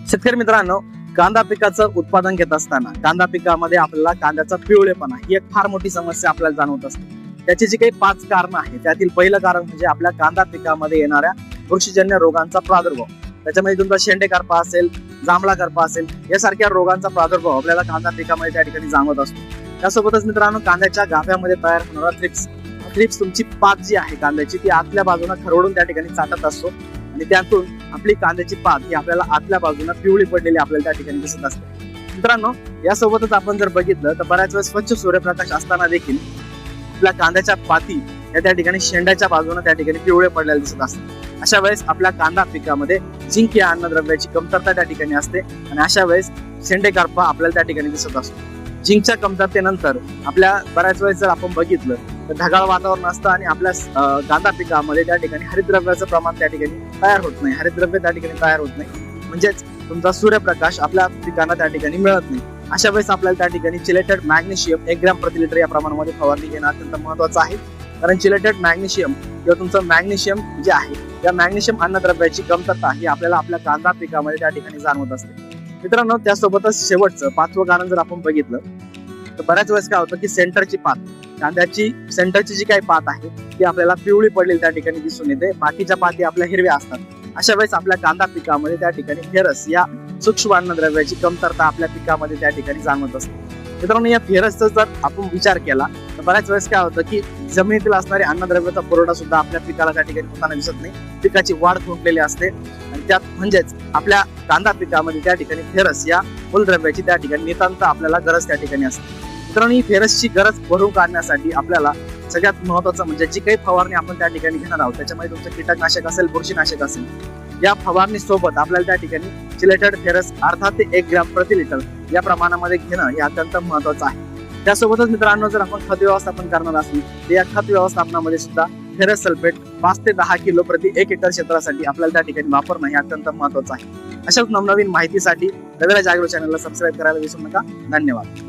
शेतकरी मित्रांनो, कांदा पिकाचं उत्पादन घेत असताना कांदा पिकामध्ये आपल्याला कांद्याचा पिवळेपणा ही एक फार मोठी समस्या आपल्याला जाणवत असते. त्याची जी काही 5 कारणं आहेत त्यातील पहिलं कारण म्हणजे आपल्या कांदा पिकामध्ये येणाऱ्या बुरशीजन्य रोगांचा प्रादुर्भाव. त्याच्यामध्ये तुमचा शेंडेकारपा असेल, जांभळा करपा असेल, यासारख्या रोगांचा प्रादुर्भाव आपल्याला कांदा पिकामध्ये त्या ठिकाणी जाणवत असतो. त्यासोबतच मित्रांनो, कांद्याच्या गाभ्यामध्ये तयार होणारा थ्रिप्स तुमची पात जी आहे कांद्याची ती आतल्या बाजूला खरवडून त्या ठिकाणी चाटत असतो आणि त्यातून आपली कांद्याची पात ही आपल्याला आतल्या बाजूला पिवळी पडलेली आपल्याला त्या ठिकाणी दिसत असते. मित्रांनो, यासोबतच आपण जर बघितलं तर बऱ्याच वेळेस स्वच्छ सूर्यप्रकाश असताना देखील आपल्या कांद्याच्या पाती या त्या ठिकाणी शेंड्याच्या बाजूने त्या ठिकाणी पिवळे पडलेले दिसत असतात. अशा वेळेस आपल्या कांदा पिकामध्ये झिंक या अन्नद्रव्याची कमतरता त्या ठिकाणी असते आणि अशा वेळेस शेंडेकारपा आपल्याला त्या ठिकाणी दिसत असतो. झिंकच्या कमतरतेनंतर आपल्या बऱ्याच वेळेस जर आपण बघितलं तर ढगाळ वातावरण असतं आणि आपल्या कांदा पिकामध्ये त्या ठिकाणी हरितद्रव्याचं प्रमाण त्या ठिकाणी तयार होत नाही, हरितद्रव्य त्या ठिकाणी तयार होत नाही, म्हणजेच तुमचा सूर्यप्रकाश आपल्या पिकांना त्या ठिकाणी मिळत नाही. अशा वेळेस आपल्याला त्या ठिकाणी चिलेटेड मॅग्नेशियम 1 ग्रॅम प्रति लिटर या प्रमाणामध्ये फवारणी घेणं अत्यंत महत्वाचं आहे. कारण चिलेटेड मॅग्नेशियम किंवा तुमचं मॅग्नेशियम जे आहे त्या मॅग्नेशियम अन्नद्रव्याची कमतरता ही आपल्याला आपल्या कांदा पिकामध्ये त्या ठिकाणी जाणवत असते. मित्रांनो, त्यासोबतच शेवटचं 5वं कारण जर आपण बघितलं तर बऱ्याच वेळेस काय होतं की सेंटरची पात, कांद्याची सेंटरची जी काही पात आहे ती आपल्याला पिवळी पडलेली त्या ठिकाणी दिसून येते, बाकीच्या पाती आपल्या हिरव्या असतात. अशा वेळेस आपल्या कांदा पिकामध्ये त्या ठिकाणी फेरस या सूक्ष्म अन्नद्रव्याची कमतरता आपल्या पिकामध्ये त्या ठिकाणी जाणवत असते. मित्रांनो, या फेरसचा जर आपण विचार केला तर बऱ्याच वेळेस काय होतं की जमिनीतील असणारे अन्नद्रव्याचा पुरवठा सुद्धा आपल्या पिकाला त्या ठिकाणी होताना दिसत नाही, पिकाची वाढ खुंटलेली असते आणि त्यात म्हणजेच आपल्या कांदा पिकामध्ये त्या ठिकाणी फेरस या मूलद्रव्याची त्या ठिकाणी नितांत आपल्याला गरज त्या ठिकाणी असते. मित्रांनो, ही फेरसची गरज भरून काढण्यासाठी आपल्याला सगळ्यात महत्वाचं म्हणजे जी काही फवारणी आपण त्या ठिकाणी घेणार आहोत त्याच्यामध्ये तुमचं कीटकनाशक असेल, बुरशीनाशक असेल, या फवारणी सोबत आपल्याला त्या ठिकाणी चिलेटेड फेरस अर्धा ते 1 ग्रॅम प्रति लिटर या प्रमाणामध्ये घेणं हे अत्यंत महत्वाचं आहे. त्यासोबतच मित्रांनो, जर आपण खत व्यवस्थापन करणार असली तर या खत व्यवस्थापनामध्ये सुद्धा फेरस सल्फेट 5 ते 10 किलो प्रति 1 एकर क्षेत्रासाठी आपल्याला त्या ठिकाणी वापरणं हे अत्यंत महत्वाचं आहे. अशाच नवनवीन माहितीसाठी रवीला जागरूक चॅनलला सबस्क्राईब करायला विसरू नका. धन्यवाद.